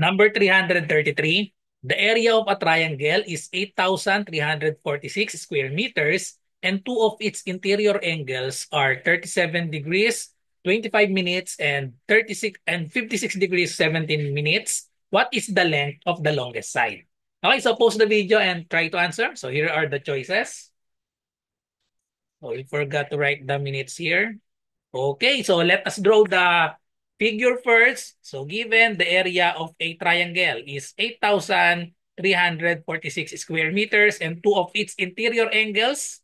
Number 333. The area of a triangle is 8,346 square meters and two of its interior angles are 37 degrees, 25 minutes and 36 and 56 degrees, 17 minutes. What is the length of the longest side? Okay, so pause the video and try to answer. So here are the choices. Oh, we forgot to write the minutes here. Okay, so let us draw the figure first. So given the area of a triangle is 8,346 square meters and two of its interior angles.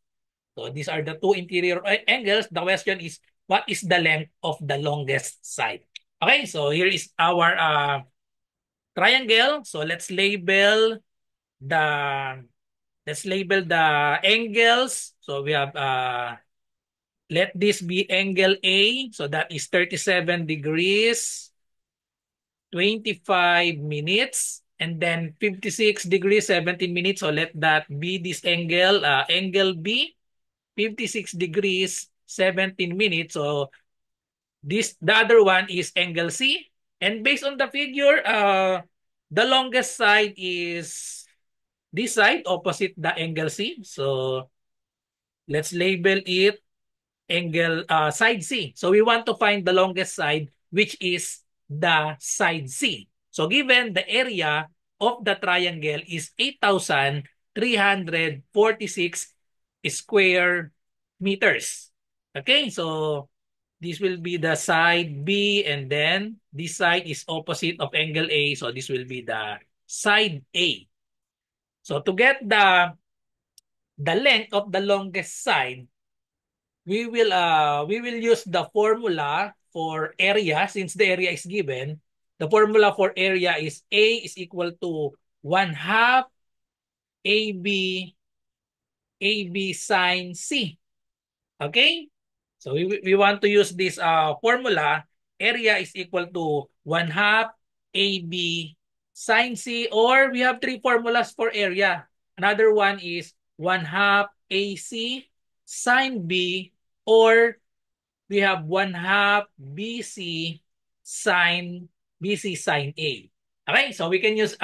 So these are the two interior angles. The question is, what is the length of the longest side? Okay, so here is our triangle. So the let's label the angles. So we have let this be angle A. So that is 37 degrees, 25 minutes, and then 56 degrees, 17 minutes. So let that be this angle, angle B, 56 degrees, 17 minutes. So the other one is angle C. And based on the figure, the longest side is this side opposite the angle C. So let's label it angle side C. So we want to find the longest side, which is the side C. So given the area of the triangle is 8,346 square meters. Okay, so this will be the side B and then this side is opposite of angle A. So this will be the side A. So to get the length of the longest side, we will use the formula for area since the area is given. The formula for area is A is equal to 1 half AB AB sine C. Okay? So we want to use this formula. Area is equal to 1 half AB sine C, or we have three formulas for area. Another one is 1 half AC sine B, or we have 1 half BC sine A. Okay, so we can use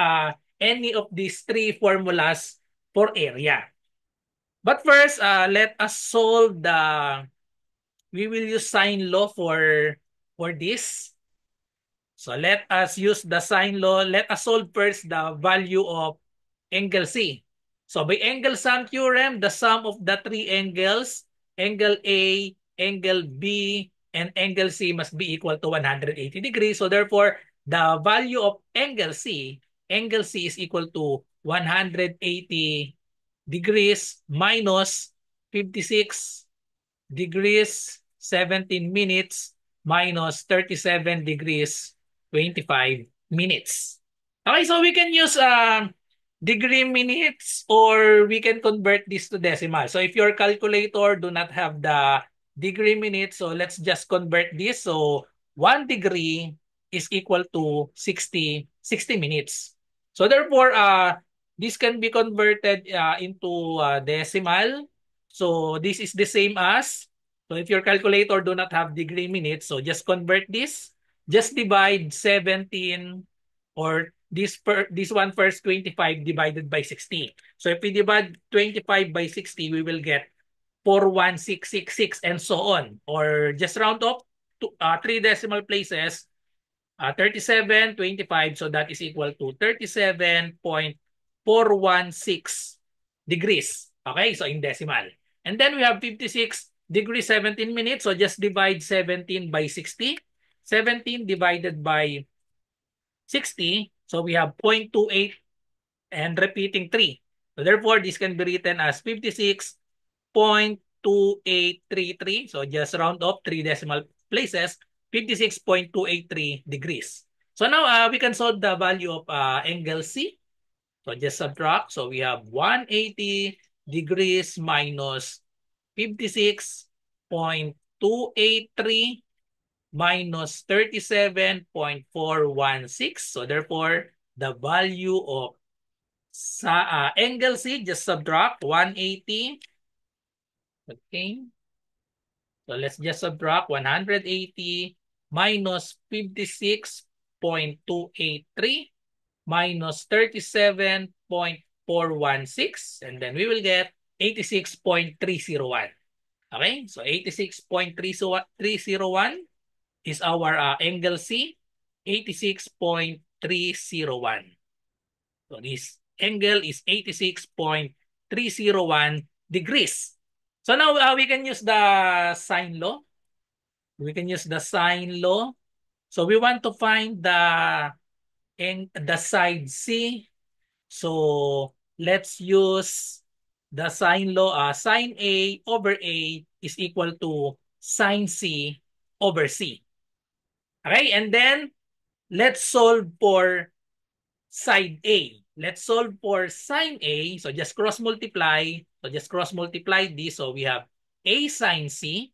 any of these three formulas for area. But first, let us solve we will use sine law for this. So let us use the sine law. Let us solve first the value of angle C. So by angle sum theorem, the sum of the three angles, angle A, angle B, and angle C must be equal to 180 degrees. So therefore, the value of angle C is equal to 180 degrees minus 56 degrees 17 minutes minus 37 degrees 25 minutes. Okay, so we can use degree minutes or we can convert this to decimal. So if your calculator do not have the degree minutes, so let's just convert this. So 1 degree is equal to 60 minutes. So therefore, this can be converted into decimal. So this is the same as, so if your calculator do not have degree minutes, so just convert this. Just divide 17 or this one first 25 divided by 60. So if we divide 25 by 60, we will get 41666 and so on. Or just round up to three decimal places, 37, 25. So that is equal to 37.416 degrees. Okay, so in decimal. And then we have 56 degrees 17 minutes. So just divide 17 by 60. 17 divided by 60. So we have 0.28 and repeating 3. So therefore, this can be written as 56.2833. So just round up 3 decimal places, 56.283 degrees. So now we can solve the value of angle C. So just subtract. So we have 180 degrees minus 56.283 minus 37.416. So therefore, the value of angle C, just subtract 180. Okay. So let's just subtract 180 minus 56.283. minus 37.416, and then we will get 86.301. Okay, so 86.301 is our angle C, 86.301. So this angle is 86.301 degrees. So now we can use the sine law. We can use the sine law. So we want to find the side C. So let's use the sine law. Sine A over A is equal to sine C over C. Okay, and then let's solve for side A. Let's solve for sine A. So just cross multiply. So just cross multiply this. So we have A sine C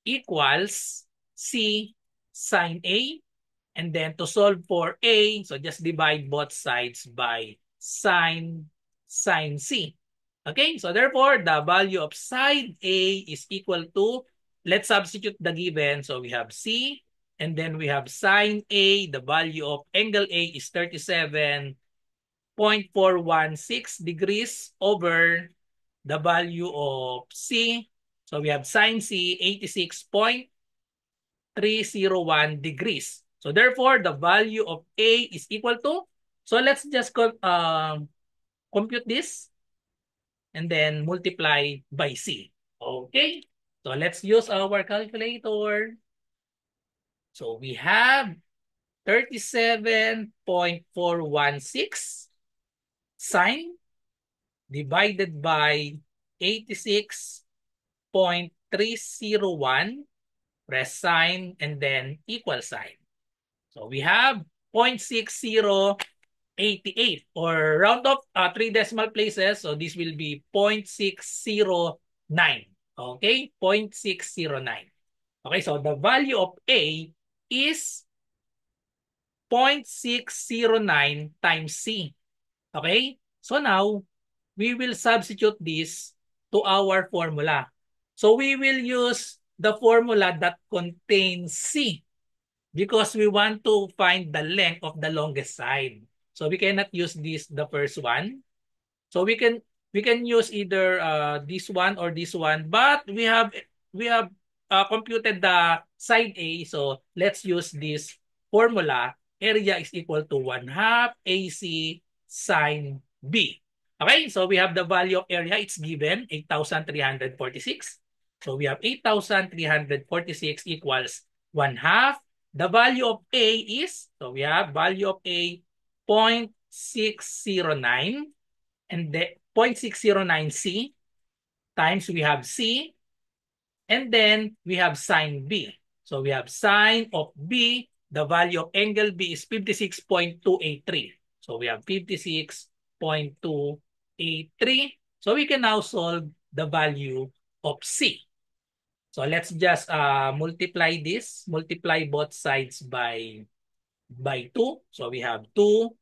equals C sine A. And then to solve for A, so just divide both sides by sine C. Okay, so therefore, the value of side A is equal to, let's substitute the given. So we have C, and then we have sine A. The value of angle A is 37.416 degrees over the value of C. So we have sine C, 86.301 degrees. So therefore, the value of A is equal to, so let's just compute this and then multiply by C. Okay, so let's use our calculator. So we have 37.416 sine divided by 86.301, press sign, and then equal sign. So we have 0.6088, or round off 3 decimal places. So this will be 0.609. Okay, 0.609. Okay, so the value of A is 0.609 times C. Okay, so now we will substitute this to our formula. So we will use the formula that contains C, because we want to find the length of the longest side. So we cannot use this, the first one. So we can use either this one or this one, but we have computed the side A. So let's use this formula. Area is equal to 1/2 AC sine B. Okay, so we have the value of area. It's given 8,346. So we have 8,346 equals 1/2. The value of A is, so we have value of A 0.609, and the 0.609 C times we have C, and then we have sine B. So we have sine of B, the value of angle B is 56.283. So we have 56.283. So we can now solve the value of C. So let's just multiply this, multiply both sides by 2. So we have 2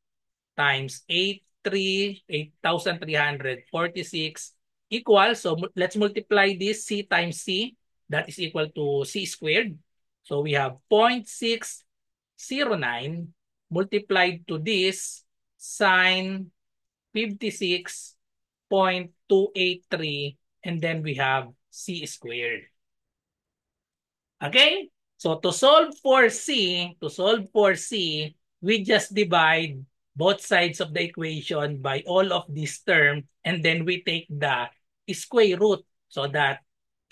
times 8,346 equals, so let's multiply this C times C, that is equal to C squared. So we have 0.609 multiplied to this sine 56.283, and then we have C squared. Okay? So to solve for C, we just divide both sides of the equation by all of this term, and then we take the square root so that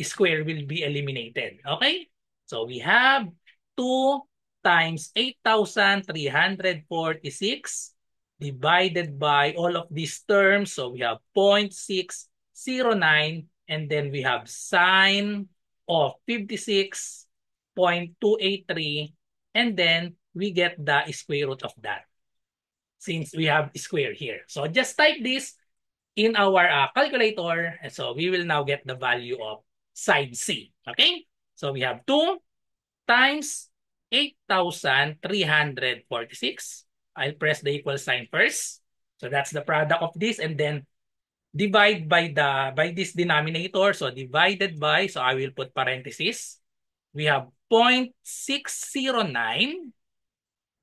square will be eliminated. Okay? So we have 2 times 8,346 divided by all of these terms. So we have 0.609, and then we have sine of 56.283, and then we get the square root of that since we have square here. So just type this in our calculator, and so we will now get the value of side C. Okay? So we have 2 times 8,346. I'll press the equal sign first. So that's the product of this, and then divide by this denominator. So divided by, so I will put parenthesis. We have 0.609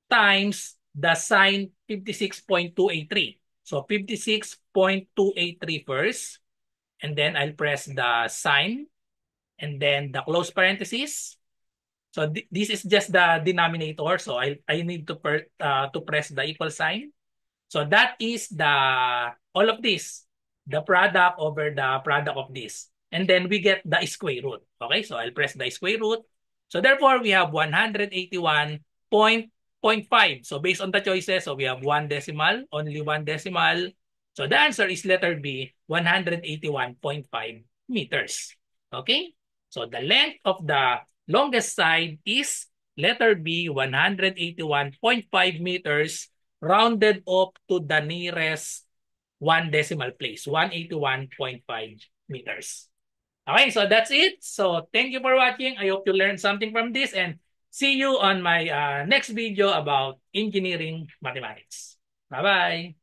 times the sine 56.283. So 56.283 first, and then I'll press the sine, and then the close parenthesis. So this is just the denominator. So I need to press the equal sign. So that is the all of this, the product over the product of this. And then we get the square root. Okay, so I'll press the square root. So therefore, we have 181.5. So based on the choices, so we have one decimal, only one decimal. So the answer is letter B, 181.5 meters. Okay, so the length of the longest side is letter B, 181.5 meters, rounded up to the nearest one decimal place, 181.5 meters. Okay, so that's it. So thank you for watching. I hope you learned something from this, and see you on my next video about engineering mathematics. Bye-bye.